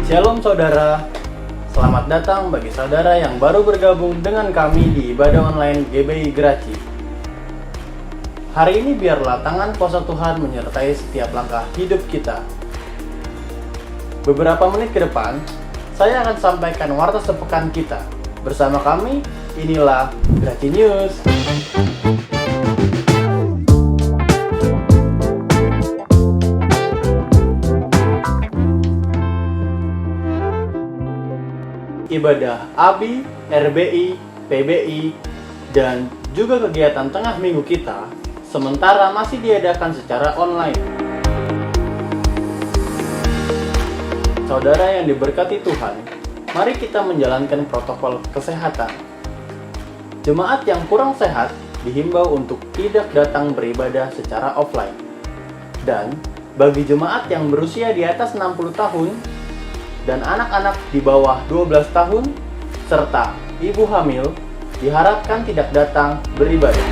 Shalom saudara, selamat datang bagi saudara yang baru bergabung dengan kami di ibadah online GBI Graci. Hari ini biarlah tangan kuasa Tuhan menyertai setiap langkah hidup kita. Beberapa menit ke depan, saya akan sampaikan warta sepekan kita. Bersama kami, inilah Graci News. Ibadah ABI, RBI, PBI, dan juga kegiatan tengah minggu kita sementara masih diadakan secara online. Saudara yang diberkati Tuhan, mari kita menjalankan protokol kesehatan. Jemaat yang kurang sehat dihimbau untuk tidak datang beribadah secara offline. Dan bagi jemaat yang berusia di atas 60 tahun dan anak-anak di bawah 12 tahun, serta ibu hamil, diharapkan tidak datang beribadah.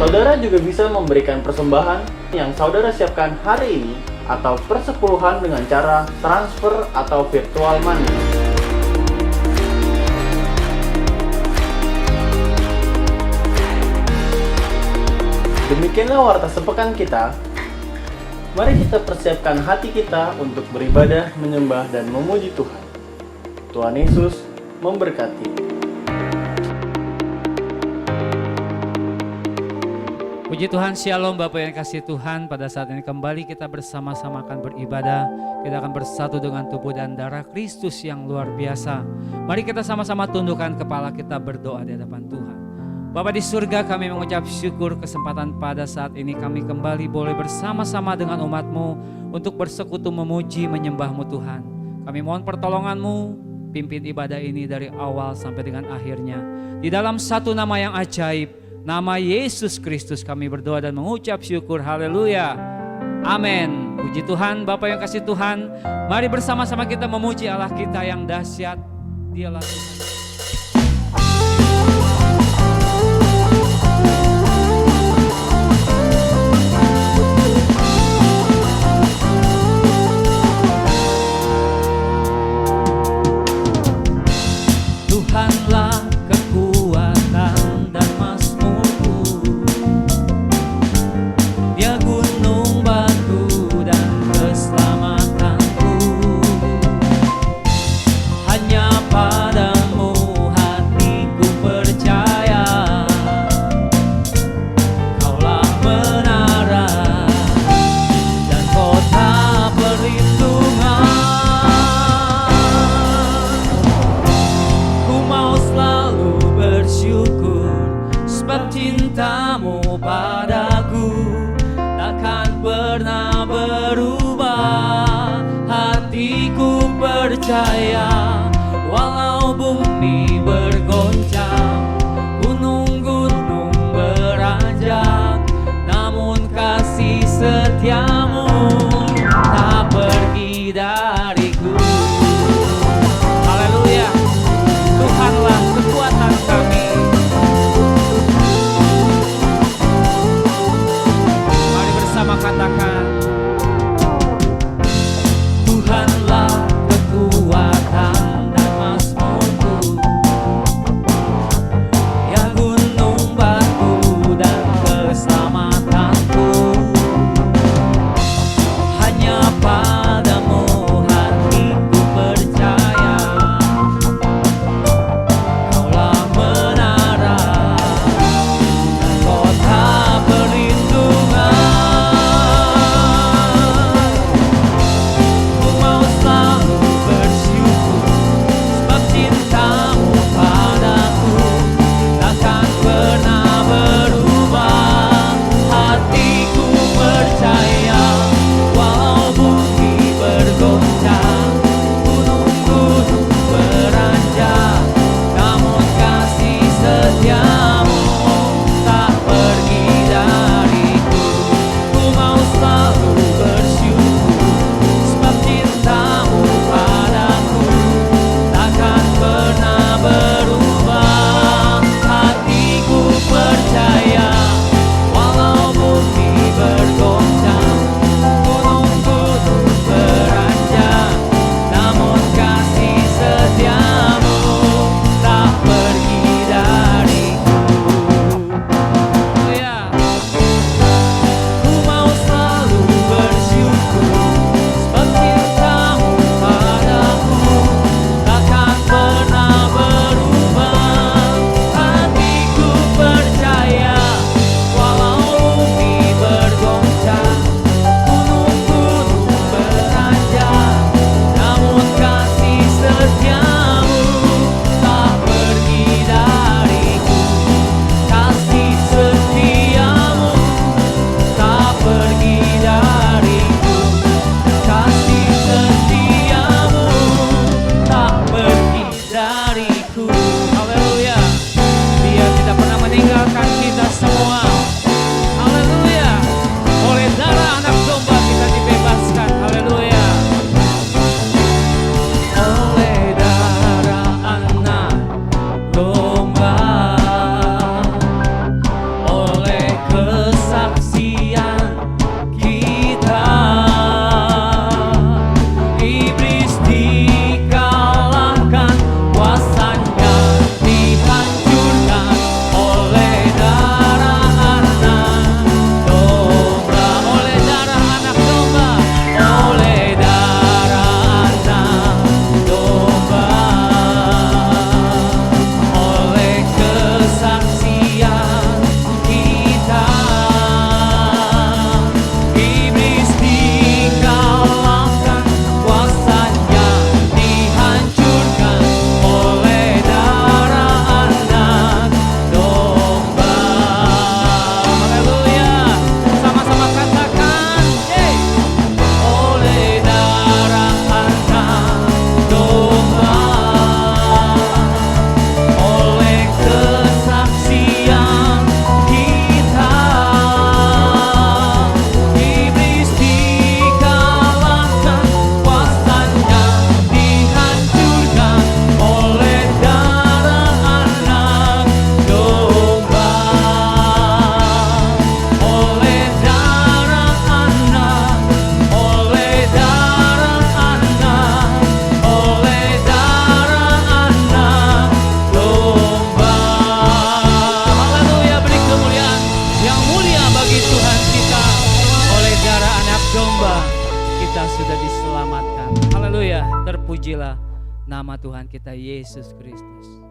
Saudara juga bisa memberikan persembahan yang saudara siapkan hari ini atau persepuluhan dengan cara transfer atau virtual money. Demikianlah warta sepekan kita. Mari kita persiapkan hati kita untuk beribadah, menyembah, dan memuji Tuhan. Tuhan Yesus memberkati. Puji Tuhan, shalom Bapak yang kasih Tuhan. Pada saat ini kembali kita bersama-sama akan beribadah. Kita akan bersatu dengan tubuh dan darah Kristus yang luar biasa. Mari kita sama-sama tundukkan kepala kita berdoa di hadapan Tuhan. Bapa di surga, kami mengucap syukur kesempatan pada saat ini kami kembali boleh bersama-sama dengan umat-Mu untuk bersekutu memuji menyembah-Mu Tuhan. Kami mohon pertolongan-Mu, pimpin ibadah ini dari awal sampai dengan akhirnya. Di dalam satu nama yang ajaib, nama Yesus Kristus kami berdoa dan mengucap syukur. Haleluya. Amin. Puji Tuhan, Bapa yang kasih Tuhan. Mari bersama-sama kita memuji Allah kita yang dahsyat. Dialah Tuhan. Tuhanlah kekuatan dan mazmurku, Dia gunung batu dan keselamatanku. Hanya padamu hatiku percaya, Kaulah menara dan kota perlindungan. Bersyukur sebab cintamu padaku takkan pernah berubah. Hatiku percaya walau bumi bergoncang, gunung-gunung beranjak, namun kasih setiamu tak pergi dariku. Haleluya. Tuhanlah kekuatan kami. Mari bersama katakan, Tuhanlah kekuatan terpujilah nama Tuhan kita Yesus Kristus.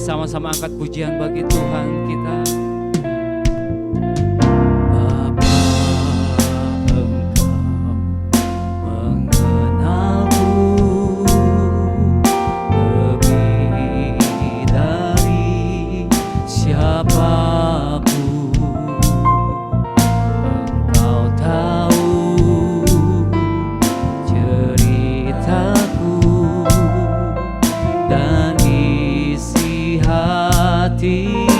Sama-sama angkat pujian bagi Tuhan kita. Bapa, Engkau mengenalku lebih dari siapapun. Engkau tahu ceritaku dan isi hati.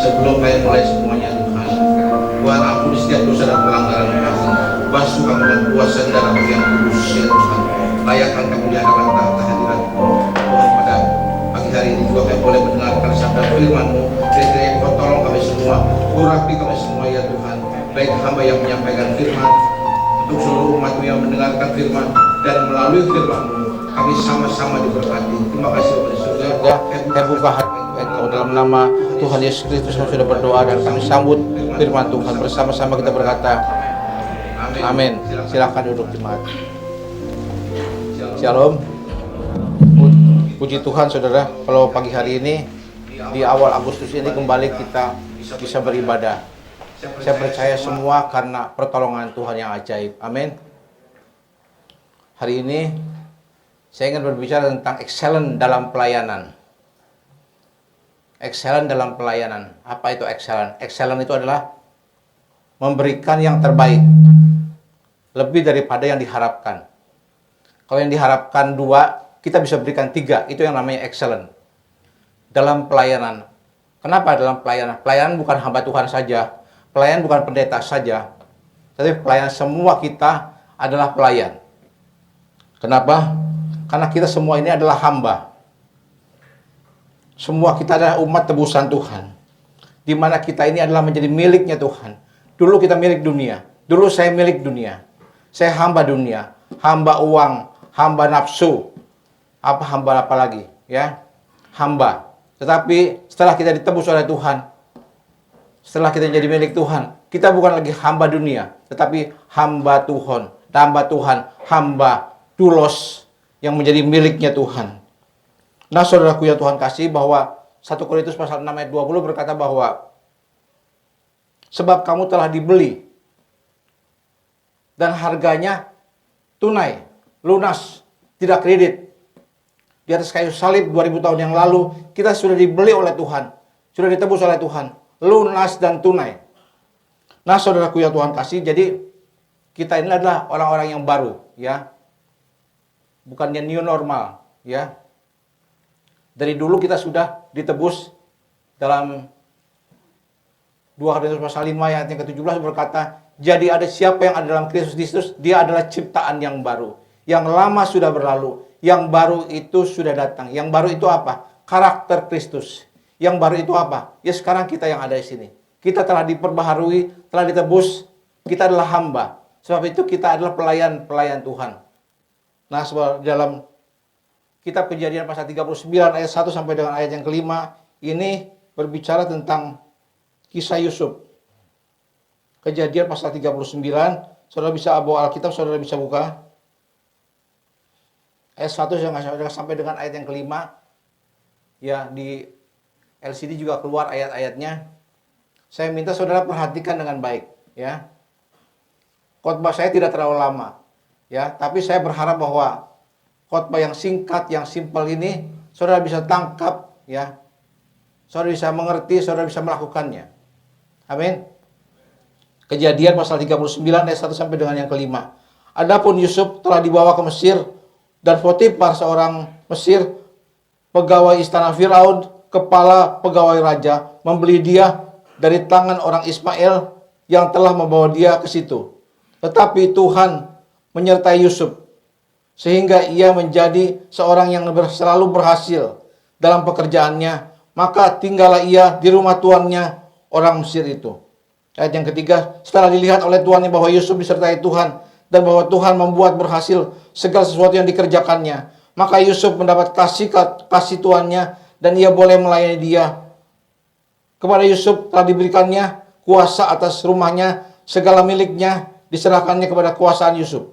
Sebelum kami mulai semuanya Tuhan, Tuhan ampuni setiap dosa dan pelanggaran kami. Basuh kami dengan kuasa darah yang kudus ya Tuhan. Layakkan kami di hadapan tahta hadirat-Mu. Tuhan, pada pagi hari ini juga kami boleh mendengarkan sabda firman-Mu. Kiranya Engkau tolong kami semua, urapi kami semua ya Tuhan. Baik hamba yang menyampaikan firman, untuk seluruh umat-Mu yang mendengarkan firman, dan melalui firman-Mu kami sama-sama diberkati. Terima kasih Bapak di surga. Saya buka hati Engkau dalam nama Tuhan Yesus Kristus yang sudah berdoa, dan kami sambut firman Tuhan. Bersama-sama kita berkata amin. Silakan duduk jemaat. Shalom. Puji Tuhan saudara, kalau pagi hari ini di awal Agustus ini kembali kita bisa beribadah. Saya percaya semua karena pertolongan Tuhan yang ajaib. Amin. Hari ini saya ingin berbicara tentang excellent dalam pelayanan. Excellent dalam pelayanan. Apa itu excellent? Excellent itu adalah memberikan yang terbaik, lebih daripada yang diharapkan. Kalau yang diharapkan 2, kita bisa berikan 3. Itu yang namanya excellent dalam pelayanan. Kenapa dalam pelayanan? Pelayanan bukan hamba Tuhan saja, pelayan bukan pendeta saja, tapi pelayan semua kita adalah pelayan. Kenapa? Karena kita semua ini adalah hamba. Semua kita adalah umat tebusan Tuhan, di mana kita ini adalah menjadi miliknya Tuhan. Dulu kita milik dunia, dulu saya milik dunia, saya hamba dunia, hamba uang, hamba nafsu, hamba apa lagi, ya, hamba. Tetapi setelah kita ditebus oleh Tuhan, setelah kita jadi milik Tuhan, kita bukan lagi hamba dunia, tetapi hamba Tuhan, hamba doulos yang menjadi miliknya Tuhan. Nah, saudaraku yang Tuhan kasih, bahwa 1 Korintus pasal 6 ayat 20 berkata bahwa sebab kamu telah dibeli dan harganya tunai, lunas, tidak kredit. Di atas kayu salib 2000 tahun yang lalu, kita sudah dibeli oleh Tuhan, sudah ditebus oleh Tuhan, lunas dan tunai. Nah, saudaraku yang Tuhan kasih, jadi kita ini adalah orang-orang yang baru, ya. Bukannya new normal, ya. Dari dulu kita sudah ditebus. Dalam 2 Korintus pasal 5 ayat yang ke-17 berkata, jadi ada siapa yang ada dalam Kristus, dia adalah ciptaan yang baru. Yang lama sudah berlalu, yang baru itu sudah datang. Yang baru itu apa? Karakter Kristus. Yang baru itu apa? Ya sekarang kita yang ada di sini. Kita telah diperbaharui, telah ditebus, kita adalah hamba. Sebab itu kita adalah pelayan-pelayan Tuhan. Nah, sebab dalam kitab Kejadian pasal 39 ayat 1 sampai dengan ayat yang kelima, ini berbicara tentang kisah Yusuf. Kejadian pasal 39, saudara bisa bawa Alkitab, saudara bisa buka. Ayat 1 sampai dengan ayat yang kelima. Ya, di LCD juga keluar ayat-ayatnya. Saya minta saudara perhatikan dengan baik, ya. Khotbah saya tidak terlalu lama, ya, tapi saya berharap bahwa khotbah yang singkat, yang simpel ini saudara bisa tangkap, ya. Saudara bisa mengerti, saudara bisa melakukannya. Amin. Kejadian pasal 39 ayat 1 sampai dengan yang kelima. Adapun Yusuf telah dibawa ke Mesir, dan Potifar seorang Mesir, pegawai istana Firaun, kepala pegawai raja, membeli dia dari tangan orang Ismail yang telah membawa dia ke situ. Tetapi Tuhan menyertai Yusuf, sehingga ia menjadi seorang yang selalu berhasil dalam pekerjaannya. Maka tinggallah ia di rumah tuannya, orang Mesir itu. Ayat yang ketiga, setelah dilihat oleh tuannya bahwa Yusuf disertai Tuhan, dan bahwa Tuhan membuat berhasil segala sesuatu yang dikerjakannya, maka Yusuf mendapat kasih tuannya, dan ia boleh melayani dia. Kepada Yusuf telah diberikannya kuasa atas rumahnya, segala miliknya diserahkannya kepada kuasaan Yusuf.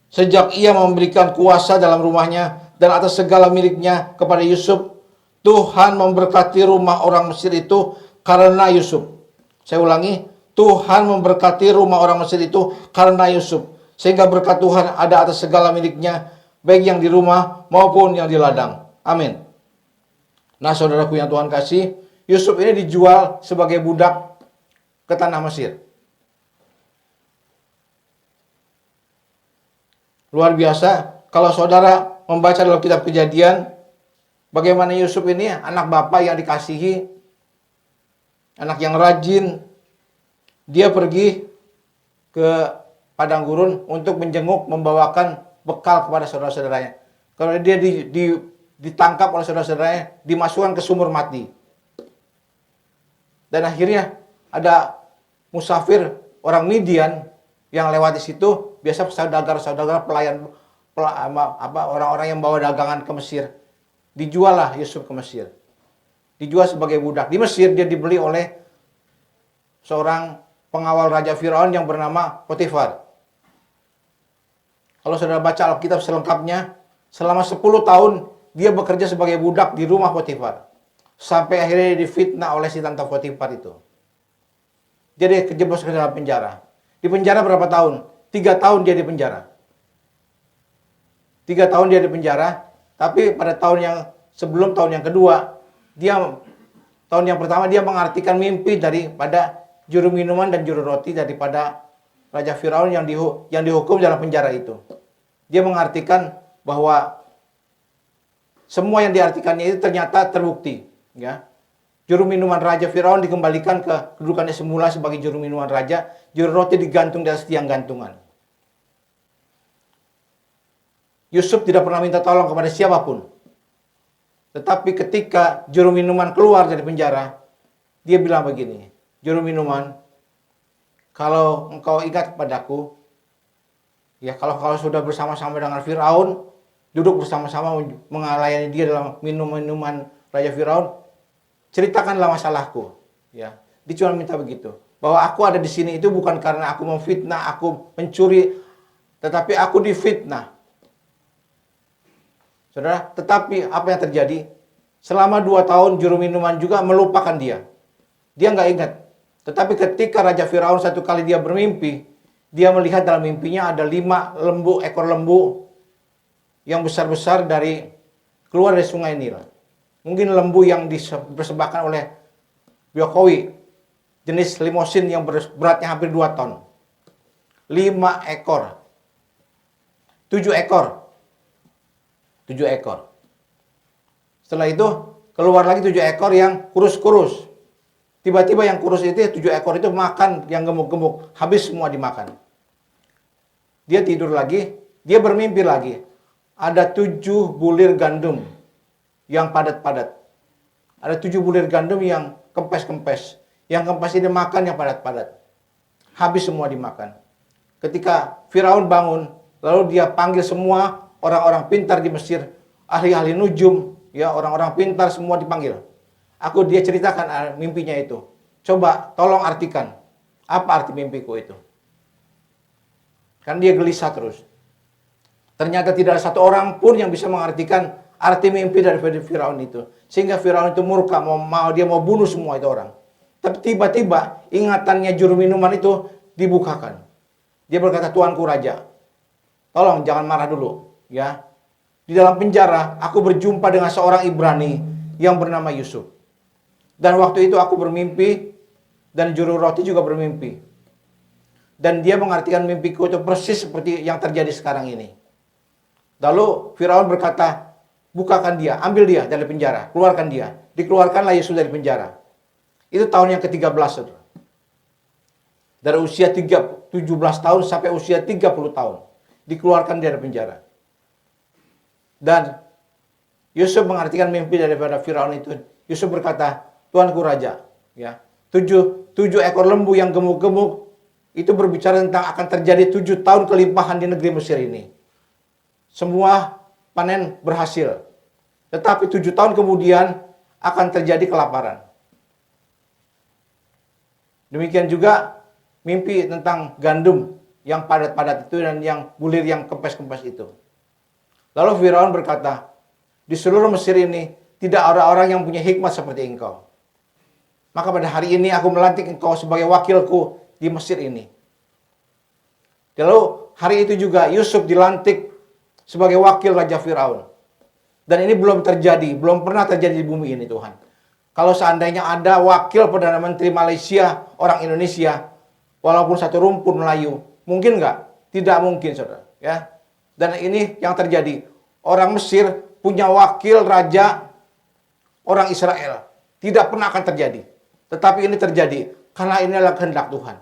Sejak ia memberikan kuasa dalam rumahnya dan atas segala miliknya kepada Yusuf, Tuhan memberkati rumah orang Mesir itu karena Yusuf. Saya ulangi, Tuhan memberkati rumah orang Mesir itu karena Yusuf, sehingga berkat Tuhan ada atas segala miliknya, baik yang di rumah maupun yang di ladang. Amin. Nah, saudaraku yang Tuhan kasih, Yusuf ini dijual sebagai budak ke tanah Mesir. Luar biasa. Kalau saudara membaca dalam kitab Kejadian, bagaimana Yusuf ini anak bapak yang dikasihi, anak yang rajin. Dia pergi ke padang gurun untuk menjenguk, membawakan bekal kepada saudara-saudaranya. Kalau dia ditangkap oleh saudara-saudaranya, dimasukkan ke sumur mati. Dan akhirnya ada musafir orang Midian yang lewat di situ, biasa saudagar-saudagar pelayan orang-orang yang bawa dagangan ke Mesir. Dijuallah Yusuf ke Mesir. Dijual sebagai budak. Di Mesir dia dibeli oleh seorang pengawal Raja Firaun yang bernama Potifar. Kalau saudara baca Alkitab selengkapnya, selama 10 tahun dia bekerja sebagai budak di rumah Potifar. Sampai akhirnya difitnah oleh si tante Potifar itu. Jadi kejeblos ke dalam penjara. Di penjara berapa tahun? 3 tahun dia di penjara. 3 tahun dia di penjara, tapi pada sebelum tahun yang kedua, tahun yang pertama dia mengartikan mimpi daripada juru minuman dan juru roti daripada Raja Firaun yang dihukum dalam penjara itu. Dia mengartikan bahwa semua yang diartikannya itu ternyata terbukti, ya. Juru minuman Raja Firaun dikembalikan ke kedudukannya semula sebagai juru minuman raja, juru roti digantung di atas tiang gantungan. Yusuf tidak pernah minta tolong kepada siapapun. Tetapi ketika juru minuman keluar dari penjara, dia bilang begini, "Juru minuman, kalau engkau ingat kepadaku, ya kalau sudah bersama-sama dengan Firaun, duduk bersama-sama mengalayani dia dalam minuman Raja Firaun, ceritakanlah masalahku." Ya, dia cuma minta begitu. Bahwa aku ada di sini itu bukan karena aku memfitnah, aku mencuri, tetapi aku difitnah. Saudara, tetapi apa yang terjadi? Selama 2 tahun juru minuman juga melupakan dia. Dia nggak ingat. Tetapi ketika Raja Firaun satu kali dia bermimpi, dia melihat dalam mimpinya ada 5 ekor lembu yang besar-besar keluar dari sungai Nil. Mungkin lembu yang dipersembahkan oleh Jokowi, jenis limosin yang beratnya hampir 2 ton. 5 ekor. 7 ekor. 7 ekor. Setelah itu keluar lagi 7 ekor yang kurus-kurus. Tiba-tiba yang kurus itu 7 ekor itu makan yang gemuk-gemuk, habis semua dimakan. Dia tidur lagi, dia bermimpi lagi. Ada 7 bulir gandum yang padat-padat. Ada 7 bulir gandum yang kempes-kempes. Yang kempes ini makan yang padat-padat. Habis semua dimakan. Ketika Firaun bangun, lalu dia panggil semua orang-orang pintar di Mesir, ahli-ahli nujum, ya orang-orang pintar semua dipanggil. Dia ceritakan mimpinya itu. Coba tolong artikan. Apa arti mimpiku itu? Kan dia gelisah terus. Ternyata tidak ada satu orang pun yang bisa mengartikan arti mimpi dari Firaun itu. Sehingga Firaun itu murka, dia mau bunuh semua itu orang. Tapi tiba-tiba ingatannya juru minuman itu dibukakan. Dia berkata, "Tuanku Raja, tolong jangan marah dulu. Ya, di dalam penjara aku berjumpa dengan seorang Ibrani yang bernama Yusuf. Dan waktu itu aku bermimpi dan juru roti juga bermimpi. Dan dia mengartikan mimpiku itu persis seperti yang terjadi sekarang ini." Lalu Firaun berkata, "Bukakan dia, ambil dia dari penjara, keluarkan dia." Dikeluarkanlah Yusuf dari penjara. Itu tahun yang ke-13, saudara. Dari usia 17 tahun sampai usia 30 tahun. Dikeluarkan dia dari penjara. Dan Yusuf mengartikan mimpi daripada Firaun itu. Yusuf berkata, "Tuanku Raja, ya, 7 ekor lembu yang gemuk-gemuk itu berbicara tentang akan terjadi 7 tahun kelimpahan di negeri Mesir ini. Semua panen berhasil. Tetapi 7 tahun kemudian akan terjadi kelaparan." Demikian juga mimpi tentang gandum yang padat-padat itu dan yang bulir yang kempes-kempes itu. Lalu Firaun berkata, "Di seluruh Mesir ini tidak ada orang yang punya hikmat seperti engkau. Maka pada hari ini aku melantik engkau sebagai wakilku di Mesir ini." Lalu hari itu juga Yusuf dilantik sebagai wakil Raja Firaun. Dan ini belum pernah terjadi di bumi ini, Tuhan. Kalau seandainya ada wakil Perdana Menteri Malaysia, orang Indonesia, walaupun satu rumpun Melayu, mungkin nggak? Tidak mungkin, saudara. Ya. Dan ini yang terjadi. Orang Mesir punya wakil raja orang Israel. Tidak pernah akan terjadi. Tetapi ini terjadi karena ini adalah kehendak Tuhan.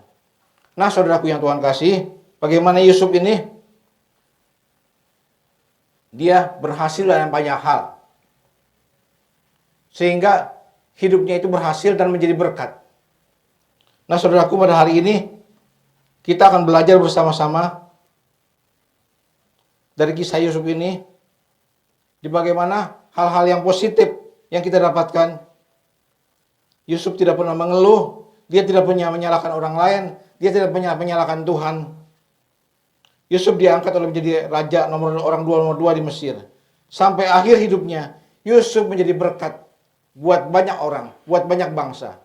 Nah, saudaraku yang Tuhan kasih, bagaimana Yusuf ini? Dia berhasil dalam banyak hal. Sehingga hidupnya itu berhasil dan menjadi berkat. Nah, saudaraku, pada hari ini kita akan belajar bersama-sama dari kisah Yusuf ini di bagaimana hal-hal yang positif yang kita dapatkan. Yusuf tidak pernah mengeluh, dia tidak pernah menyalahkan orang lain, dia tidak pernah menyalahkan Tuhan. Yusuf diangkat oleh menjadi raja nomor dua di Mesir. Sampai akhir hidupnya, Yusuf menjadi berkat buat banyak orang, buat banyak bangsa.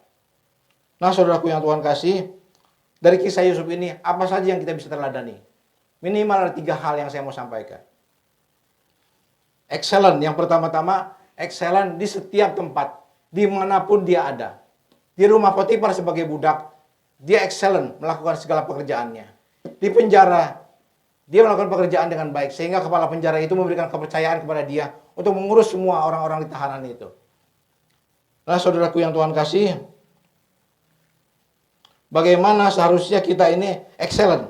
Nah, saudaraku yang Tuhan kasih, dari kisah Yusuf ini, apa saja yang kita bisa teladani? Minimal ada 3 hal yang saya mau sampaikan. Excellent, yang pertama-tama, excellent di setiap tempat, dimanapun dia ada. Di rumah Potifar sebagai budak, dia excellent melakukan segala pekerjaannya. Di penjara, dia melakukan pekerjaan dengan baik, sehingga kepala penjara itu memberikan kepercayaan kepada dia untuk mengurus semua orang-orang di tahanan itu. Nah, saudaraku yang Tuhan kasih, bagaimana seharusnya kita ini excellent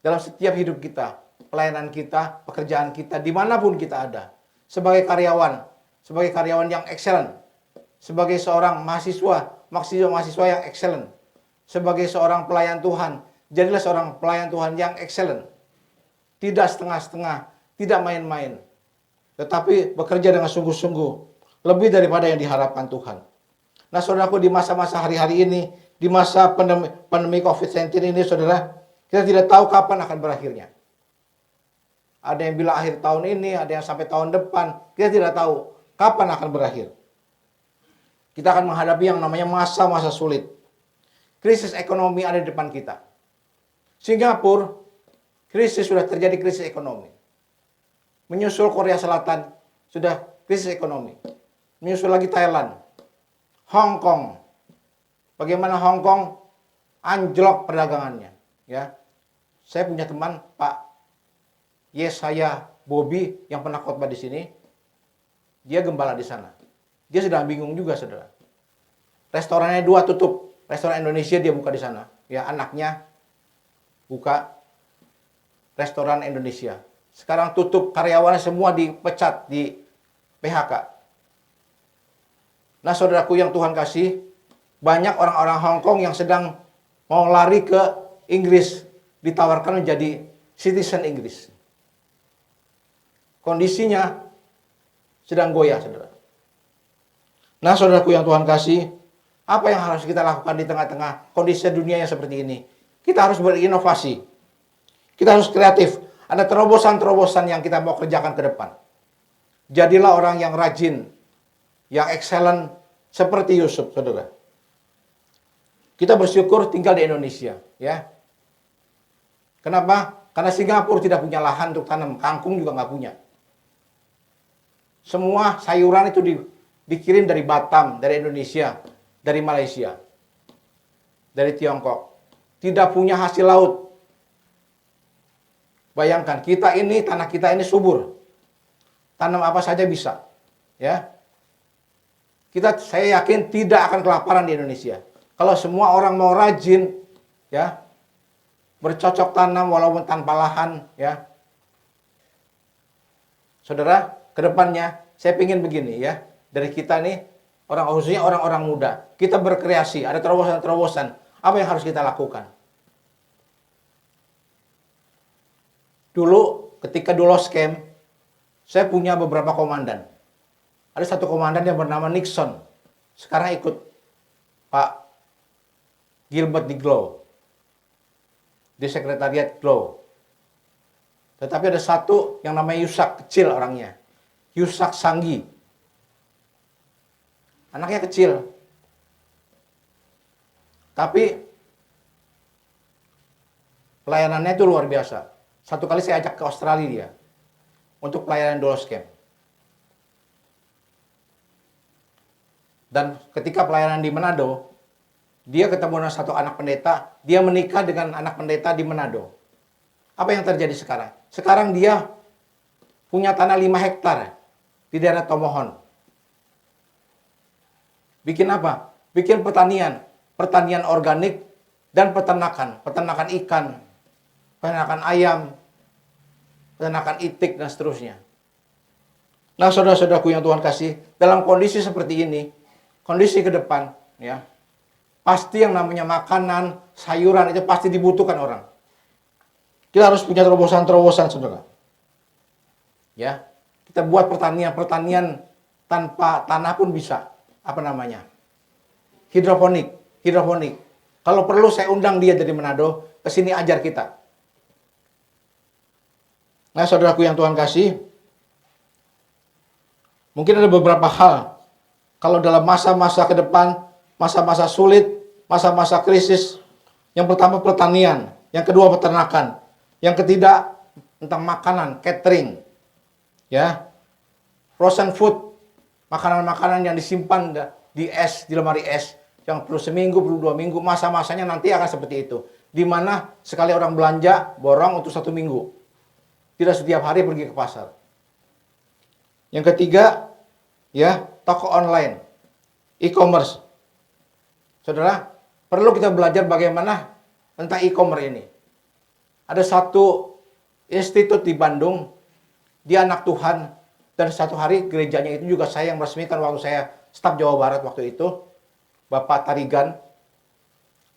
dalam setiap hidup kita, pelayanan kita, pekerjaan kita, dimanapun kita ada. Sebagai karyawan yang excellent. Sebagai seorang mahasiswa yang excellent. Sebagai seorang pelayan Tuhan, jadilah seorang pelayan Tuhan yang excellent. Tidak setengah-setengah, tidak main-main. Tetapi bekerja dengan sungguh-sungguh, lebih daripada yang diharapkan Tuhan. Nah, saudaraku, di masa-masa hari-hari ini, di masa pandemi COVID-19 ini, saudara, kita tidak tahu kapan akan berakhirnya. Ada yang bilang akhir tahun ini, ada yang sampai tahun depan. Kita tidak tahu kapan akan berakhir. Kita akan menghadapi yang namanya masa-masa sulit. Krisis ekonomi ada di depan kita. Singapura, sudah terjadi krisis ekonomi. Menyusul Korea Selatan, sudah krisis ekonomi. Menyusul lagi Thailand. Hong Kong. Bagaimana Hong Kong anjlok perdagangannya, ya. Saya punya teman Pak Yesaya Bobby yang pernah khotbah di sini. Dia gembala di sana. Dia sedang bingung juga, saudara. Restorannya 2 tutup. Restoran Indonesia dia buka di sana. Ya, anaknya buka restoran Indonesia. Sekarang tutup, karyawannya semua dipecat, di PHK. Nah, saudaraku yang Tuhan kasih, banyak orang-orang Hong Kong yang sedang mau lari ke Inggris, ditawarkan menjadi citizen Inggris. Kondisinya sedang goyah, saudara. Nah, saudaraku yang Tuhan kasih, apa yang harus kita lakukan di tengah-tengah kondisi dunia yang seperti ini? Kita harus berinovasi. Kita harus kreatif. Ada terobosan-terobosan yang kita mau kerjakan ke depan. Jadilah orang yang rajin, yang excellent seperti Yusuf, saudara. Kita bersyukur tinggal di Indonesia, ya. Kenapa? Karena Singapura tidak punya lahan untuk tanam, kangkung juga nggak punya. Semua sayuran itu dikirim dari Batam, dari Indonesia, dari Malaysia, dari Tiongkok. Tidak punya hasil laut. Bayangkan, tanah kita ini subur. Tanam apa saja bisa, ya. Saya yakin tidak akan kelaparan di Indonesia. Kalau semua orang mau rajin, ya, bercocok tanam walaupun tanpa lahan, ya. Saudara, ke depannya saya ingin begini, ya. Dari kita nih, khususnya orang-orang muda, kita berkreasi, ada terobosan-terobosan. Apa yang harus kita lakukan? Dulu, ketika dulu scam, saya punya beberapa komandan. Ada satu komandan yang bernama Nixon. Sekarang ikut Pak Gilbert di Glow. Di sekretariat Glow. Tetapi ada satu yang namanya Yusak, kecil orangnya. Yusak Sanggi. Anaknya kecil. Tapi pelayanannya itu luar biasa. Satu kali saya ajak ke Australia dia. Untuk pelayanan dolo scam. Dan ketika pelayanan di Manado, dia ketemu dengan satu anak pendeta, dia menikah dengan anak pendeta di Manado. Apa yang terjadi sekarang? Sekarang dia punya tanah 5 hektar di daerah Tomohon. Bikin apa? bikin pertanian organik dan peternakan ikan, peternakan ayam, peternakan itik dan seterusnya. Nah, saudara-saudaraku yang Tuhan kasih, dalam kondisi seperti ini, kondisi ke depan, ya, pasti yang namanya makanan, sayuran itu pasti dibutuhkan orang. Kita harus punya terobosan-terobosan, saudara. Ya, kita buat pertanian tanpa tanah pun bisa. Apa namanya? Hidroponik. Kalau perlu saya undang dia dari Manado ke sini ajar kita. Nah, saudaraku yang Tuhan kasih, mungkin ada beberapa hal kalau dalam masa-masa ke depan, masa-masa sulit, masa-masa krisis. Yang pertama pertanian, yang kedua peternakan, yang ketiga tentang makanan, catering. Ya. Frozen food, makanan-makanan yang disimpan di lemari es, yang perlu seminggu, perlu 2 minggu, masa-masanya nanti akan seperti itu. Di mana sekali orang belanja, borong untuk 1 minggu. Tidak setiap hari pergi ke pasar. Yang ketiga, ya, toko online, e-commerce. Saudara, perlu kita belajar bagaimana tentang e-commerce ini. Ada satu institut di Bandung, dia anak Tuhan, dan satu hari gerejanya itu juga saya yang meresmikan waktu saya staf Jawa Barat waktu itu, Bapak Tarigan,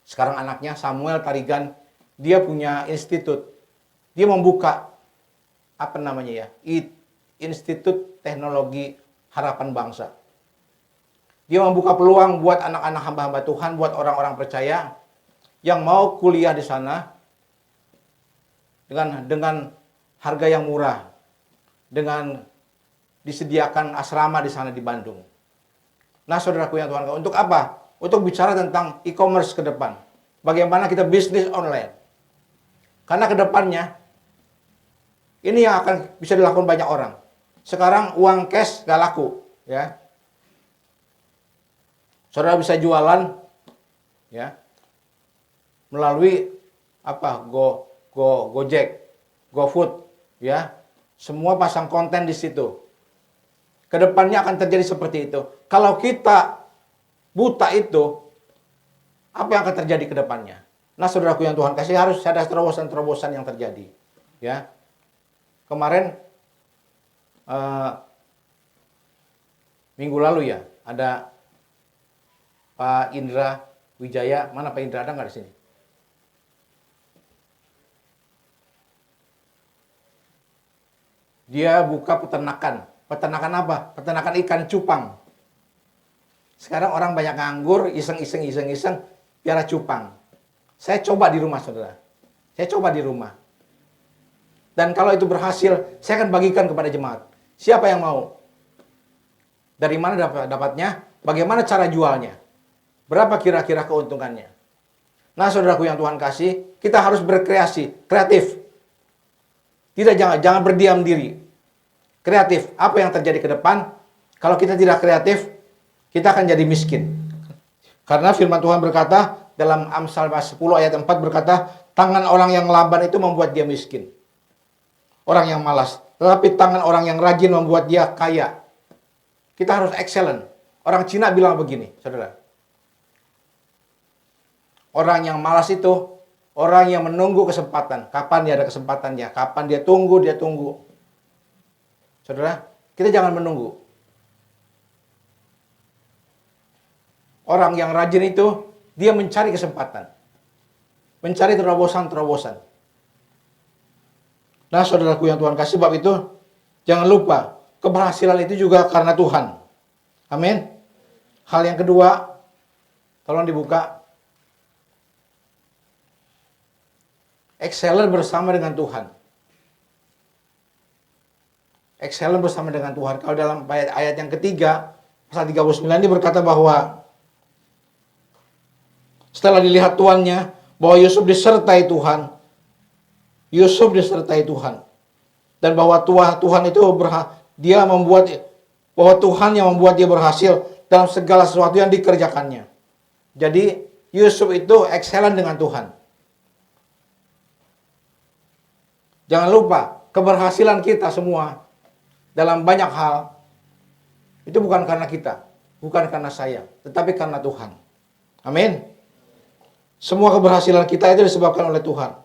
sekarang anaknya Samuel Tarigan, dia punya institut, dia membuka apa namanya ya, Institut Teknologi Harapan Bangsa. Dia membuka peluang buat anak-anak hamba-hamba Tuhan, buat orang-orang percaya yang mau kuliah di sana dengan harga yang murah, dengan disediakan asrama di sana di Bandung. Nah, saudaraku yang Tuhan, untuk apa? Untuk bicara tentang e-commerce ke depan. Bagaimana kita bisnis online. Karena ke depannya ini yang akan bisa dilakukan banyak orang. Sekarang uang cash gak laku, ya. Saudara bisa jualan, ya, melalui Gojek, GoFood, ya. Semua pasang konten di situ. Kedepannya akan terjadi seperti itu. Kalau kita buta itu, apa yang akan terjadi ke depannya? Nah, saudaraku yang Tuhan kasih, harus ada terobosan-terobosan yang terjadi. Ya, kemarin minggu lalu ya, ada Pak Indra Wijaya. Mana Pak Indra, ada nggak di sini? Dia buka peternakan. Peternakan apa? Peternakan ikan cupang. Sekarang orang banyak nganggur, iseng-iseng, piara cupang. Saya coba di rumah, saudara. Saya coba di rumah. Dan kalau itu berhasil, saya akan bagikan kepada jemaat. Siapa yang mau? Dari mana dapatnya? Bagaimana cara jualnya? Berapa kira-kira keuntungannya? Nah, saudaraku yang Tuhan kasih, kita harus berkreasi, kreatif. Jangan berdiam diri. Kreatif. Apa yang terjadi ke depan? Kalau kita tidak kreatif, kita akan jadi miskin. Karena firman Tuhan berkata, dalam Amsal 10 ayat 4 berkata, tangan orang yang lamban itu membuat dia miskin. Orang yang malas. Tetapi tangan orang yang rajin membuat dia kaya. Kita harus excellent. Orang Cina bilang begini, saudara. Orang yang malas itu, orang yang menunggu kesempatan. Kapan dia ada kesempatannya? Kapan dia tunggu, dia tunggu. Saudara, kita jangan menunggu. Orang yang rajin itu, dia mencari kesempatan. Mencari terobosan-terobosan. Nah, saudaraku yang Tuhan kasih, bab itu, jangan lupa, keberhasilan itu juga karena Tuhan. Amin. Hal yang kedua, tolong dibuka. Excellent bersama dengan Tuhan. Excellent bersama dengan Tuhan. Kalau dalam ayat yang ketiga, pasal 39 ini berkata bahwa setelah dilihat tuannya, bahwa Yusuf disertai Tuhan. Yusuf disertai Tuhan. Dan bahwa Tuhan itu dia membuat, bahwa Tuhan yang membuat dia berhasil dalam segala sesuatu yang dikerjakannya. Jadi Yusuf itu excellent dengan Tuhan. Jangan lupa, keberhasilan kita semua dalam banyak hal itu bukan karena kita, bukan karena saya, tetapi karena Tuhan. Amin. Semua keberhasilan kita itu disebabkan oleh Tuhan.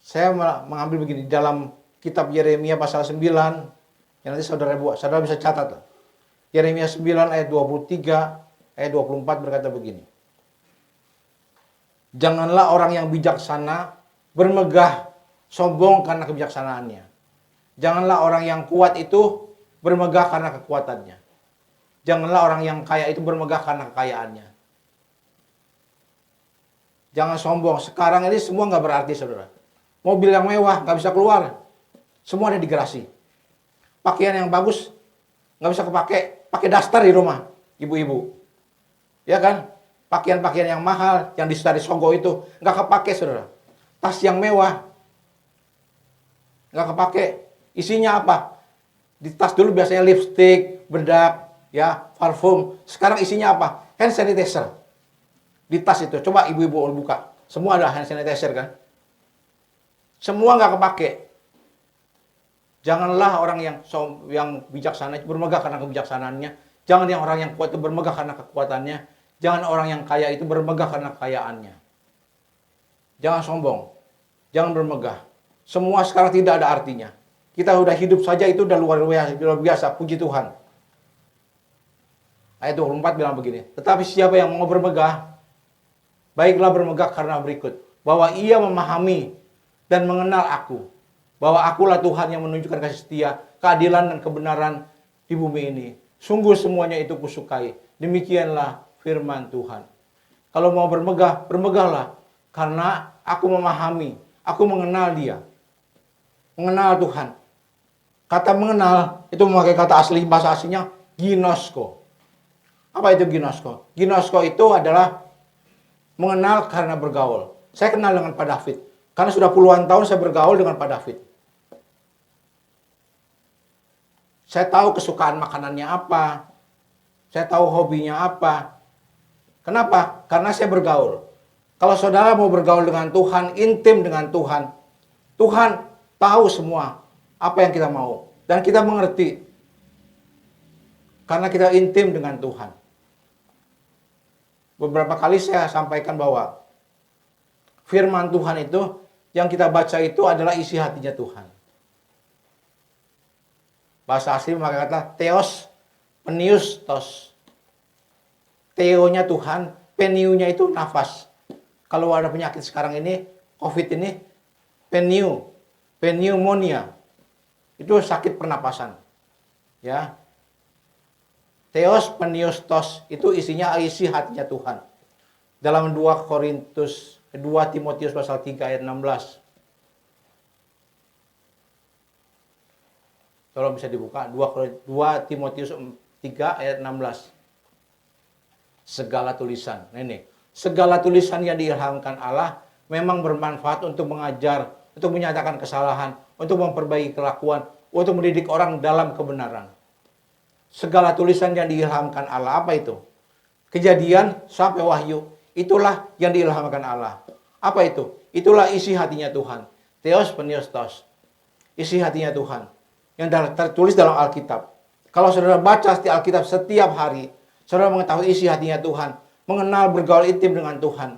Saya mengambil begini, dalam kitab Yeremia pasal 9, yang nanti saudara bisa catat. Yeremia 9 ayat 23, ayat 24 berkata begini. Janganlah orang yang bijaksana bermegah sombong karena kebijaksanaannya. Janganlah orang yang kuat itu bermegah karena kekuatannya. Janganlah orang yang kaya itu bermegah karena kekayaannya. Jangan sombong. Sekarang ini semua nggak berarti, saudara. Mobil yang mewah nggak bisa keluar. Semua ada di garasi. Pakaian yang bagus nggak bisa kepake. Pakai daster di rumah, ibu-ibu. Ya kan? Pakaian-pakaian yang mahal, yang di Sogo itu nggak kepake, saudara. Tas yang mewah nggak kepake. Isinya apa? Di tas dulu biasanya lipstick, bedak, ya, parfum. Sekarang isinya apa? Hand sanitizer. Di tas itu, coba ibu-ibu buka. Semua ada hand sanitizer kan? Semua nggak kepake. Janganlah orang yang bijaksana itu bermegah karena kebijaksanaannya. Jangan yang orang yang kuat itu bermegah karena kekuatannya. Jangan orang yang kaya itu bermegah karena kekayaannya. Jangan sombong. Jangan bermegah. Semua sekarang tidak ada artinya. Kita udah hidup saja itu udah luar biasa. Puji Tuhan. Ayat 24 bilang begini. Tetapi siapa yang mau bermegah, baiklah bermegah karena berikut. Bahwa ia memahami dan mengenal aku. Bahwa akulah Tuhan yang menunjukkan kasih setia, keadilan dan kebenaran di bumi ini. Sungguh semuanya itu kusukai. Demikianlah firman Tuhan. Kalau mau bermegah, bermegahlah. Karena aku memahami, aku mengenal dia. Mengenal Tuhan. Kata mengenal, itu memakai kata asli, bahasa aslinya ginosko. Apa itu ginosko? Ginosko itu adalah mengenal karena bergaul. Saya kenal dengan Pak David. Karena sudah puluhan tahun saya bergaul dengan Pak David. Saya tahu kesukaan makanannya apa. Saya tahu hobinya apa. Kenapa? Karena saya bergaul. Kalau saudara mau bergaul dengan Tuhan, intim dengan Tuhan, Tuhan tahu semua apa yang kita mau. Dan kita mengerti. Karena kita intim dengan Tuhan. Beberapa kali saya sampaikan bahwa firman Tuhan itu, yang kita baca itu adalah isi hatinya Tuhan. Bahasa asli memakai kata theos, penius, tos. Theonya Tuhan, peniunya itu nafas. Kalau ada penyakit sekarang ini, COVID ini, pneumonia. Itu sakit pernapasan. Ya. Theos, penius, tos, itu isinya isi hatinya Tuhan. Dalam 2 Timotius pasal 3 ayat 16. Tolong bisa dibuka 2 Timotius 3 ayat 16. Segala tulisan. Nah ini, segala tulisan yang diilhamkan Allah memang bermanfaat untuk mengajar, untuk menyatakan kesalahan, untuk memperbaiki kelakuan, untuk mendidik orang dalam kebenaran. Segala tulisan yang diilhamkan Allah, apa itu? Kejadian sampai Wahyu, itulah yang diilhamkan Allah. Apa itu? Itulah isi hatinya Tuhan. Theos, penios, tos. Isi hatinya Tuhan. Yang tertulis dalam Alkitab. Kalau saudara baca di Alkitab setiap hari, saudara mengetahui isi hatinya Tuhan. Mengenal bergaul intim dengan Tuhan.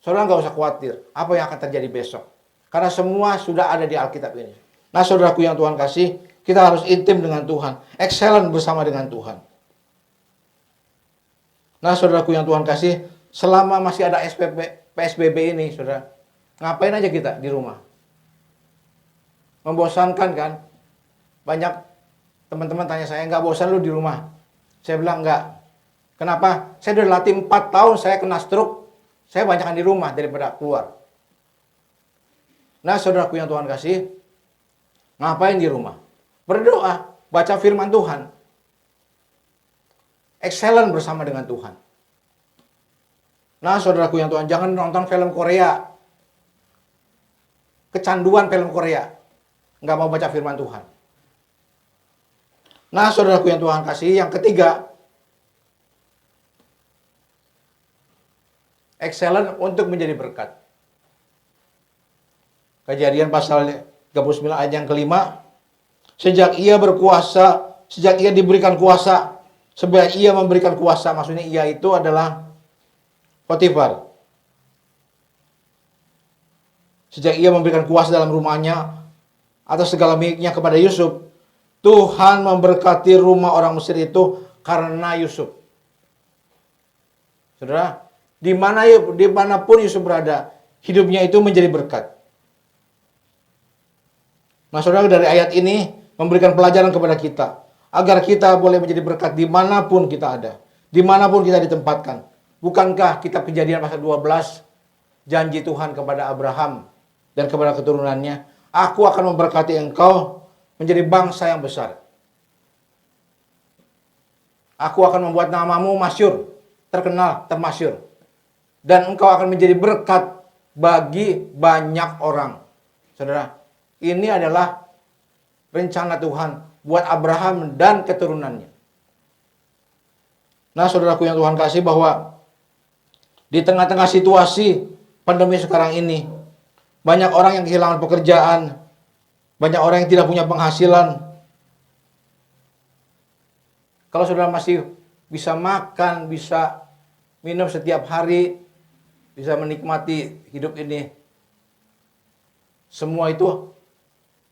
Saudara nggak usah khawatir apa yang akan terjadi besok. Karena semua sudah ada di Alkitab ini. Nah saudaraku yang Tuhan kasih, kita harus intim dengan Tuhan. Excellent bersama dengan Tuhan. Nah saudaraku yang Tuhan kasih, selama masih ada PSBB ini, saudara, ngapain aja kita di rumah? Membosankan kan? Banyak teman-teman tanya saya, nggak bosan lu di rumah? Saya bilang enggak. Kenapa? Saya udah latih 4 tahun, saya kena stroke. Saya banyakan di rumah daripada keluar. Nah saudaraku yang Tuhan kasih, ngapain di rumah? Berdoa, baca firman Tuhan. Excellent bersama dengan Tuhan. Nah saudaraku yang Tuhan, jangan nonton film Korea. Kecanduan film Korea. Nggak mau baca firman Tuhan. Nah saudaraku yang Tuhan kasih, yang ketiga, excellent untuk menjadi berkat. Kejadian pasal 39 ayat yang kelima, sejak ia berkuasa, sejak ia diberikan kuasa, Sebab ia memberikan kuasa, maksudnya ia itu adalah Potifar. Sejak ia memberikan kuasa dalam rumahnya atas segala miliknya kepada Yusuf, Tuhan memberkati rumah orang Mesir itu karena Yusuf. Saudara, dimanapun Yusuf berada, hidupnya itu menjadi berkat. Nah, saudara, dari ayat ini memberikan pelajaran kepada kita, agar kita boleh menjadi berkat dimanapun kita ada, dimanapun kita ditempatkan. Bukankah kitab Kejadian pasal 12, janji Tuhan kepada Abraham dan kepada keturunannya, aku akan memberkati engkau menjadi bangsa yang besar. Aku akan membuat namamu masyhur, terkenal, termasyhur. Dan engkau akan menjadi berkat bagi banyak orang. Saudara, ini adalah rencana Tuhan buat Abraham dan keturunannya. Nah, saudaraku yang Tuhan kasih, bahwa di tengah-tengah situasi pandemi sekarang ini, banyak orang yang kehilangan pekerjaan, banyak orang yang tidak punya penghasilan. Kalau saudara masih bisa makan, bisa minum setiap hari, bisa menikmati hidup ini, semua itu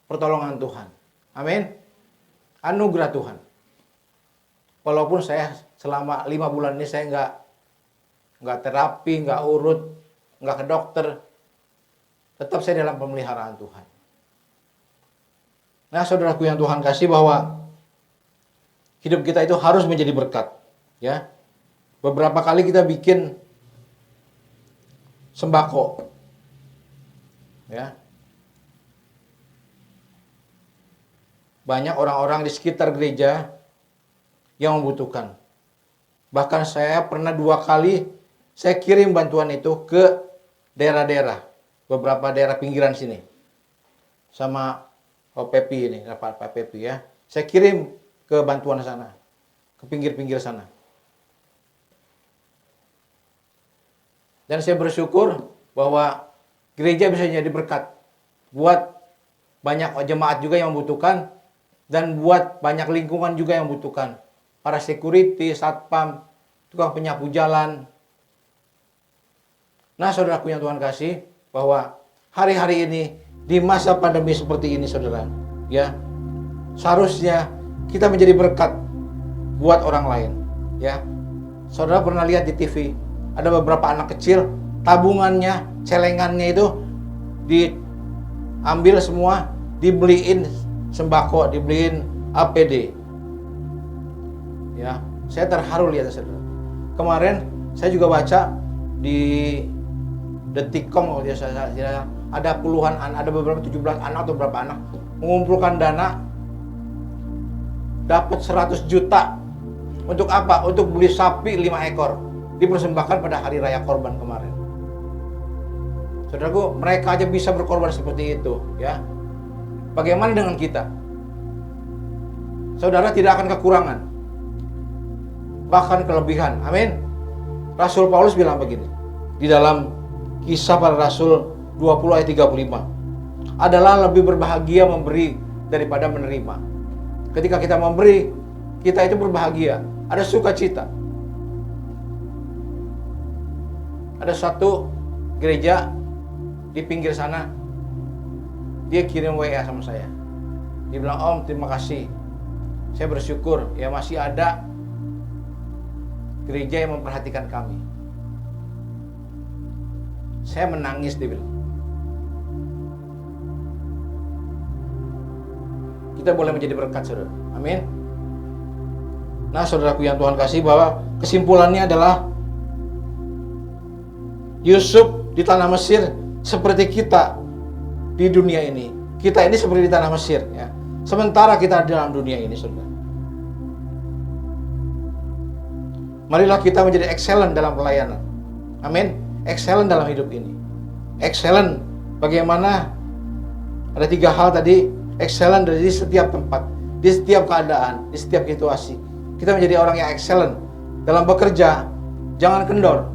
pertolongan Tuhan. Amin. Anugerah Tuhan. Walaupun saya selama 5 bulan ini saya nggak terapi, nggak urut, nggak ke dokter, tetap saya dalam pemeliharaan Tuhan. Nah, saudaraku yang Tuhan kasih, bahwa hidup kita itu harus menjadi berkat. Ya, beberapa kali kita bikin sembako. Ya, banyak orang-orang di sekitar gereja yang membutuhkan. Bahkan saya pernah 2 kali saya kirim bantuan itu ke daerah-daerah, beberapa daerah pinggiran sini, sama Pepi ini, Pak Pepi ya. Saya kirim ke bantuan sana, ke pinggir-pinggir sana. Dan saya bersyukur bahwa gereja bisa jadi berkat buat banyak jemaat juga yang membutuhkan, dan buat banyak lingkungan juga yang membutuhkan. Para security, satpam, tukang penyapu jalan. Nah, saudaraku yang Tuhan kasih, bahwa hari-hari ini di masa pandemi seperti ini, saudara, ya, seharusnya kita menjadi berkat buat orang lain, ya. Saudara pernah lihat di TV, ada beberapa anak kecil, tabungannya, celengannya itu diambil semua, dibeliin sembako, dibeliin APD. Ya, saya terharu lihat, saudara. Kemarin saya juga baca di Detikcom, kalau saya ada puluhan anak, ada beberapa 17 anak atau berapa anak mengumpulkan dana, dapat 100 juta. Untuk apa? Untuk beli sapi 5 ekor, dipersembahkan pada hari raya korban kemarin. Saudaraku, mereka aja bisa berkorban seperti itu, ya. Bagaimana dengan kita? Saudara tidak akan kekurangan, bahkan kelebihan. Amin. Rasul Paulus bilang begini di dalam Kisah Para Rasul 20 ayat 35. Adalah lebih berbahagia memberi daripada menerima. Ketika kita memberi, kita itu berbahagia, ada sukacita. Ada satu gereja di pinggir sana, dia kirim WA sama saya. Dia bilang, "Om, terima kasih. Saya bersyukur ya masih ada gereja yang memperhatikan kami." Saya menangis, dia bilang. Kita boleh menjadi berkat, saudara. Amin. Nah, saudaraku yang Tuhan kasih, bahwa kesimpulannya adalah Yusuf di tanah Mesir seperti kita di dunia ini. Kita ini seperti di tanah Mesir, ya. Sementara kita di dalam dunia ini, saudara. Marilah kita menjadi excellent dalam pelayanan. Amin. Excellent dalam hidup ini. Excellent bagaimana? Ada 3 hal tadi. Excellent dari setiap tempat, di setiap keadaan, di setiap situasi. Kita menjadi orang yang excellent dalam bekerja. Jangan kendor.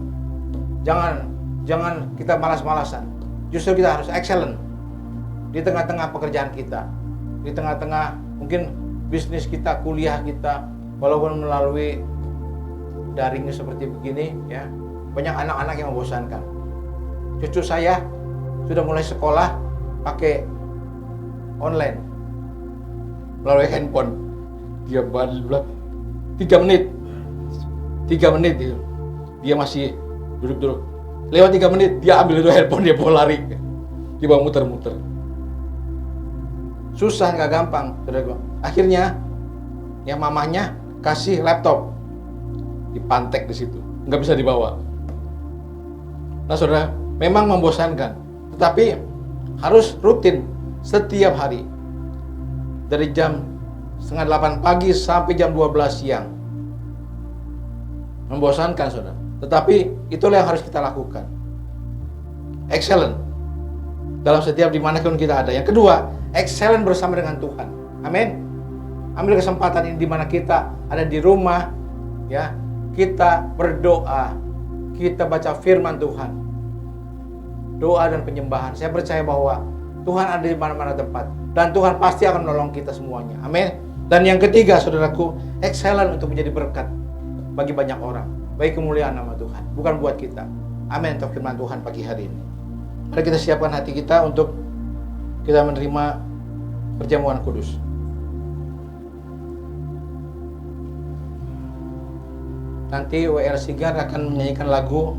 Jangan kita malas-malasan. Justru kita harus excellent di tengah-tengah pekerjaan kita, di tengah-tengah mungkin bisnis kita, kuliah kita, walaupun melalui daring seperti begini ya, banyak anak-anak yang membosankan. Cucu saya sudah mulai sekolah pakai online melalui handphone. Dia bilang 3 menit itu. Dia masih duduk-duduk. Lewat 3 menit dia ambil itu handphone, dia bawa lari. Dia bawa muter-muter. Susah, nggak gampang. Akhirnya yang mamahnya kasih laptop, dipantek di situ, nggak bisa dibawa. Nah saudara, memang membosankan, tetapi harus rutin setiap hari dari jam 7:30 pagi sampai jam 12 siang. Membosankan saudara, tetapi itulah yang harus kita lakukan. Excellent dalam setiap dimanapun kita ada. Yang kedua, excellent bersama dengan Tuhan. Amin. Ambil kesempatan ini di mana kita ada di rumah, ya, kita berdoa, kita baca firman Tuhan, doa dan penyembahan. Saya percaya bahwa Tuhan ada di mana-mana tempat dan Tuhan pasti akan menolong kita semuanya. Amin. Dan yang ketiga, saudaraku, excellent untuk menjadi berkat bagi banyak orang, bagi kemuliaan nama Tuhan, bukan buat kita. Amin. Untuk firman Tuhan pagi hari ini, mari kita siapkan hati kita untuk kita menerima perjamuan kudus. Nanti WR Sigar akan menyanyikan lagu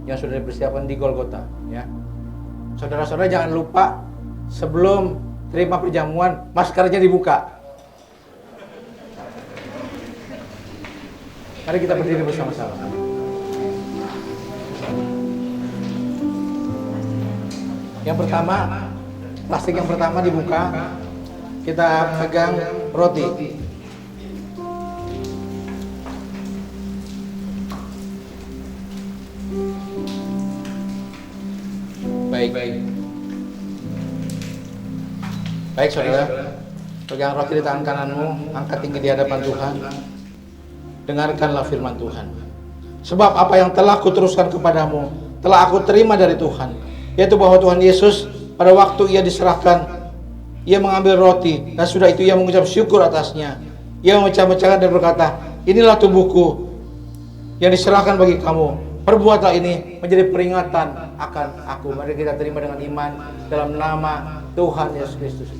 yang sudah dipersiapkan di Golgota, ya. Saudara-saudara jangan lupa sebelum terima perjamuan maskernya dibuka. Mari kita berdiri bersama-sama. Yang pertama, plastik yang pertama dibuka. Kita pegang roti. Baik saudara, pegang roti di tangan kananmu, angkat tinggi di hadapan Tuhan. Dengarkanlah firman Tuhan. Sebab apa yang telah kuteruskan kepadamu, telah aku terima dari Tuhan, yaitu bahwa Tuhan Yesus pada waktu ia diserahkan, ia mengambil roti, dan sudah itu ia mengucap syukur atasnya. Ia memecah-mecahkan dan berkata, inilah tubuhku yang diserahkan bagi kamu. Perbuatlah ini menjadi peringatan akan aku. Mari kita terima dengan iman dalam nama Tuhan Yesus Kristus.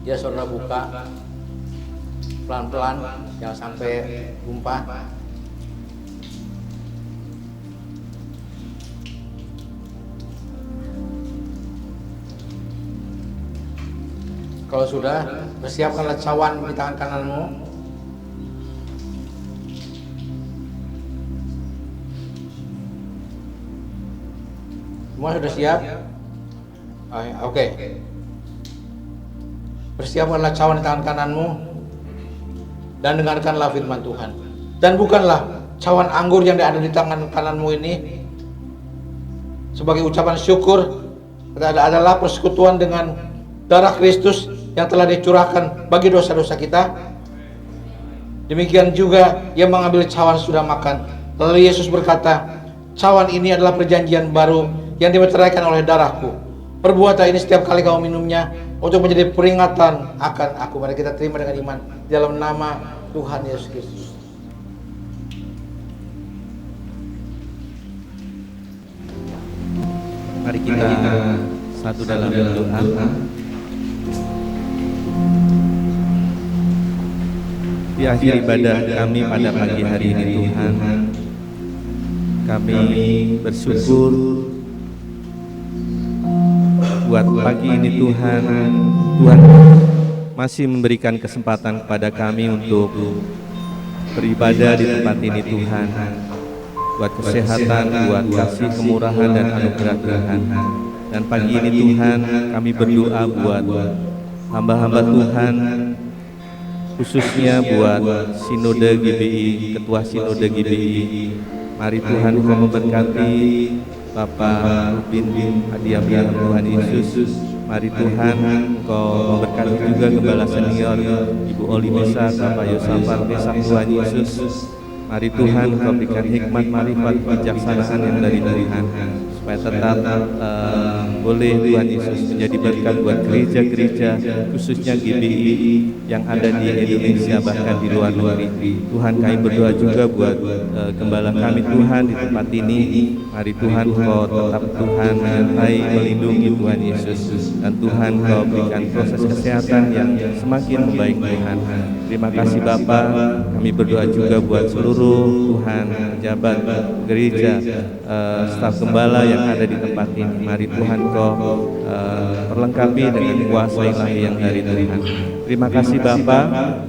Ya saudara, buka pelan-pelan, jangan sampai tumpah. Kalau sudah, persiapkanlah cawan di tangan kananmu. Semua sudah siap? Oke. Persiapkanlah cawan di tangan kananmu dan dengarkanlah firman Tuhan. Dan bukanlah cawan anggur yang ada di tangan kananmu ini sebagai ucapan syukur, adalah persekutuan dengan darah Kristus yang telah dicurahkan bagi dosa-dosa kita. Demikian juga ia mengambil cawan sudah makan. Lalu Yesus berkata, cawan ini adalah perjanjian baru yang dimeteraikan oleh darahku. Perbuatlah ini setiap kali kamu minumnya untuk menjadi peringatan akan aku. Mari kita terima dengan iman dalam nama Tuhan Yesus Kristus. Mari kita satu dalam doa. Di akhir ibadah kami pada pagi hari ini Tuhan, kami bersyukur buat pagi ini Tuhan. Tuhan masih memberikan kesempatan kepada kami untuk beribadah di tempat ini Tuhan. Buat kesehatan, buat kasih kemurahan dan anugerah Tuhan. Dan pagi ini Tuhan kami berdoa buat hamba-hamba Tuhan, khususnya buat Sinode GBI, Ketua Sinode GBI. Mari Tuhan Kau memberkati Bapak Rubin Hadiah Tuhan Yesus. Mari Tuhan Engkau memberkati juga Gembala Senior Ibu Oli Mesak, Bapak Yosafat Mesak, Tuhan Yesus. Mari Tuhan Engkau berikan hikmat, marifat, kebijaksanaan yang dari Tuhan, supaya tetap boleh Tuhan Yesus menjadi berkat buat gereja-gereja, khususnya GBI yang ada di Indonesia bahkan di luar negeri. Tuhan, kami berdoa juga buat gembala kami Tuhan di tempat ini. Mari Tuhan Engkau tetap Tuhan menyertai, melindungi Tuhan Yesus, dan Tuhan Engkau berikan proses kesehatan yang semakin membaik Tuhan. Terima kasih Bapa. Kami berdoa juga buat seluruh Tuhan pejabat gereja, staf gembala yang ada di tempat ini. Mari Tuhan Kau perlengkapi dengan kuasa ilahi yang dari Tuhan. Terima kasih Bapa.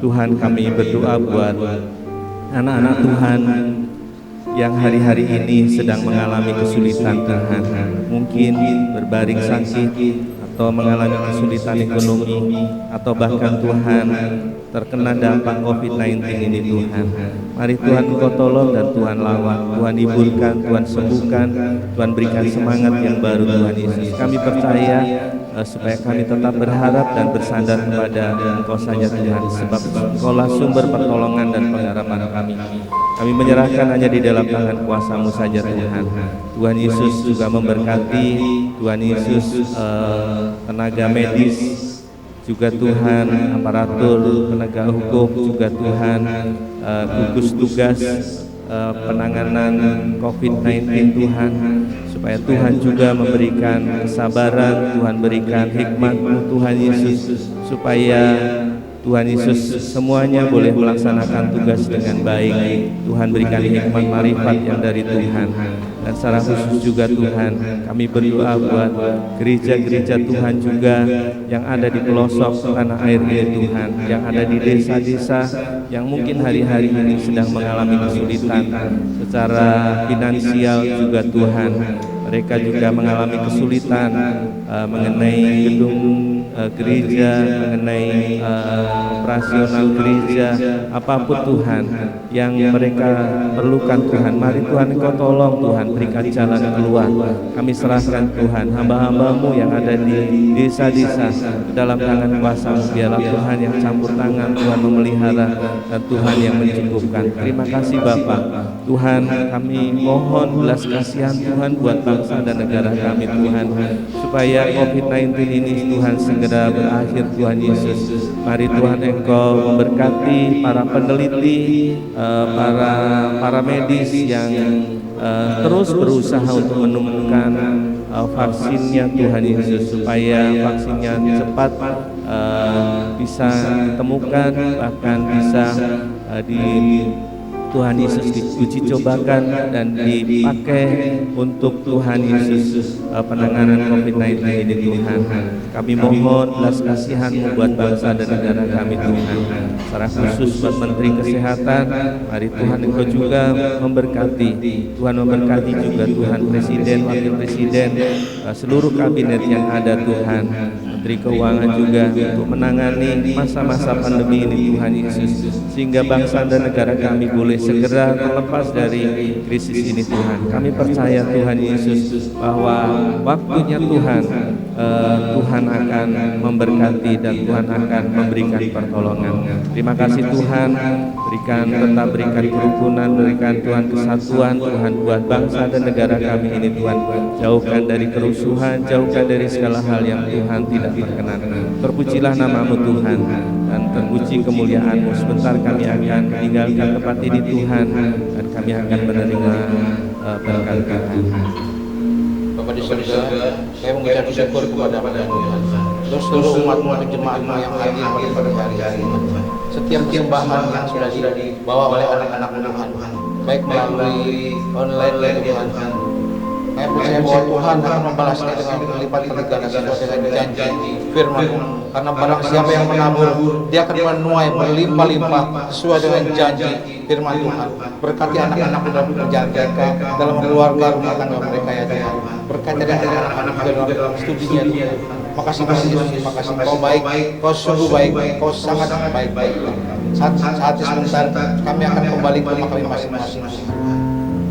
Tuhan, kami berdoa buat anak-anak Tuhan yang hari-hari ini sedang mengalami kesulitan Tuhan, mungkin berbaring sakit atau mengalami kesulitan ekonomi, atau bahkan Tuhan terkena dampak COVID-19 ini Tuhan. Mari Tuhan Engkau tolong dan Tuhan lawan, Tuhan hiburkan, Tuhan sembuhkan, Tuhan berikan semangat yang baru Tuhan Yesus. Kami percaya supaya kami tetap berharap dan bersandar kepada Engkau saja Tuhan, sebab Engkaulah sumber pertolongan dan pengharapan kami. Kami menyerahkan hanya di dalam tangan kuasa-Mu saja Tuhan. Tuhan Yesus juga memberkati, Tuhan Yesus tenaga medis, juga Tuhan aparatur penegak hukum, juga Tuhan gugus tugas penanganan COVID-19 Tuhan, supaya Tuhan juga memberikan kesabaran, Tuhan berikan hikmat-Mu Tuhan Yesus, supaya Tuhan Yesus semuanya boleh melaksanakan tugas dengan baik. Tuhan berikan hikmat marifat yang dari Tuhan. Dan secara khusus juga Tuhan, kami berdoa buat gereja-gereja Tuhan juga yang ada di pelosok tanah air ini Tuhan, yang ada di desa-desa yang mungkin hari-hari ini sedang mengalami kesulitan secara finansial juga Tuhan. Mereka juga mengalami kesulitan mengenai gedung gereja, mengenai operasional gereja, apapun Tuhan yang mereka perlukan Tuhan. Mari Tuhan Engkau tolong Tuhan, berikan jalan keluar. Kami serahkan Tuhan hamba-hamba-Mu yang ada di desa-desa ke dalam tangan kuasa-Mu. Biarlah Tuhan yang campur tangan, Tuhan memelihara, dan Tuhan yang mencukupkan. Terima kasih Bapa. Tuhan, kami mohon belas kasihan Tuhan buat bangsa dan negara kami Tuhan, supaya COVID-19 ini Tuhan segera berakhir Tuhan Yesus. Mari Tuhan Engkau memberkati para peneliti, para medis yang terus berusaha untuk menemukan vaksinnya Tuhan Yesus, supaya vaksinnya cepat bisa ditemukan, bahkan bisa Tuhan Yesus diuji cobakan dan dipakai untuk Tuhan Yesus penanganan COVID-19 ini Tuhan. Kami mohon belas kasihan-Mu buat bangsa dan negara kami Tuhan. Secara khusus buat Menteri Kesehatan, mari Tuhan Engkau juga memberkati. Tuhan memberkati juga Tuhan Presiden, Wakil Presiden, seluruh kabinet yang ada Tuhan. Menteri Keuangan juga untuk menangani masa-masa pandemi ini Tuhan Yesus, sehingga bangsa dan negara kami boleh segera terlepas dari krisis ini Tuhan. Kami percaya Tuhan Yesus bahwa waktunya Tuhan, Tuhan akan memberkati dan Tuhan akan memberikan pertolongan. Terima kasih Tuhan, tetap berikan kerukunan, berikan Tuhan kesatuan Tuhan buat bangsa dan negara kami ini Tuhan. Jauhkan dari kerusuhan, jauhkan dari segala hal yang Tuhan tidak berkenan. Terpujilah nama-Mu Tuhan, dan terpuji kemuliaan-Mu. Sebentar kami akan meninggalkan tempat ini Tuhan, dan kami akan menerima berkat Tuhan. Bapa di surga, saya mengucap syukur kepada Tuhan. Terus seluruh umat-Mu dan jemaat-Mu yang hadir pada hari ini. Setiap sembahan yang sudah dibawa oleh anak-anak Tuhan, baik melalui online Tuhan, saya percaya bahwa Tuhan akan membalasnya dengan lipat ganda sesuai dengan janji firman. Karena barang siapa yang menabur, dia akan menuai berlimpah-limpah sesuai dengan janji firman Tuhan. Berkati anak-anak dan pekerjaan mereka dalam keluarga rumah tangga mereka ya Tuhan. Berkati anak-anak juga dalam studinya Tuhan. Makasih Yesus, terima kasih. Kau baik, Kau sungguh baik, Kau sangat baik. Saat sebentar kami akan kembali ke rumah kami masing-masing.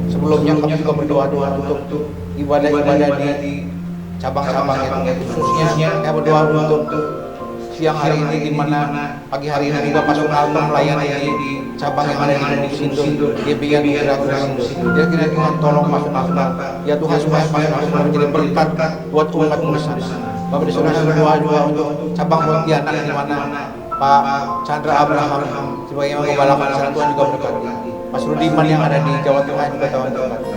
Sebelumnya kami juga berdoa untuk ibadah-ibadah di cabang-cabangnya khususnya saya berdoa untuk siang hari ini di mana pagi hari ini juga Pak Sunarto melayani di cabang yang ada di Gunung Sindur, GBI di Ragunan Sindur. Dia kira-kira tolong Pak Sunarto, ya Tuhan supaya Pak Sunarto menjadi berkat buat umat di sana. Bapak di sana berdoa juga untuk cabang Pontianak di mana Pak Chandra Abraham sebagai pembalap di sana, Tuhan juga berkati. Mas Rudiman yang ada di Jawa Tengah juga Tuhan berkati.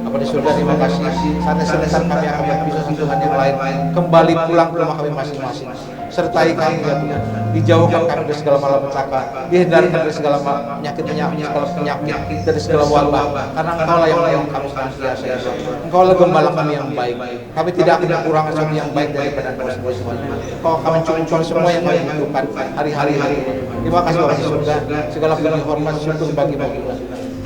Bapak di surga, terima kasih. Saatnya sebentar kami akan berpisah Tuhan yang lain, kembali pulang ke rumah kami masing-masing. Sertai kami ya Tuhan, dijauhkan kami dari segala malapetaka, dihindarkan dari segala penyakit, dari segala wabah. Karena Engkau lah yang menolong kami senantiasa ya Tuhan. Engkau lah gembala kami yang baik. Kami tidak akan kekurangan sesuatu yang baik daripada Engkau sendiri Tuhan. Engkau akan mencukupkan semua yang kami butuhkan hari-hari ini. Terima kasih Bapak di surga, segala puji hormat syukur bagi-Mu.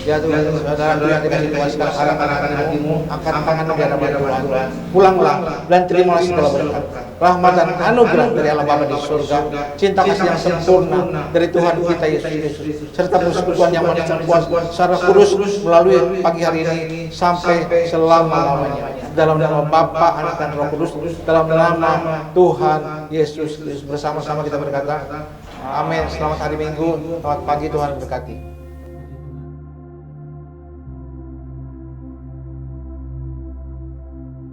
Ya Tuhan, saudara yang dikasih Tuhan, sekarang anak-anakmu angkat tangan di hadapan Tuhan. Pulanglah dan terimalah segala berkat, rahmat dan anugerah dari Allah Bapa di surga, cinta kasih yang sempurna dari Tuhan kita Yesus Kristus, serta persekutuan yang manis dan kuat secara kudus melalui pagi hari ini sampai selama-lamanya. Dalam nama Bapa, Anak dan Roh Kudus, dalam nama Tuhan Yesus Kristus, bersama-sama kita berkata, amin. Selamat hari Minggu, selamat pagi, Tuhan berkati.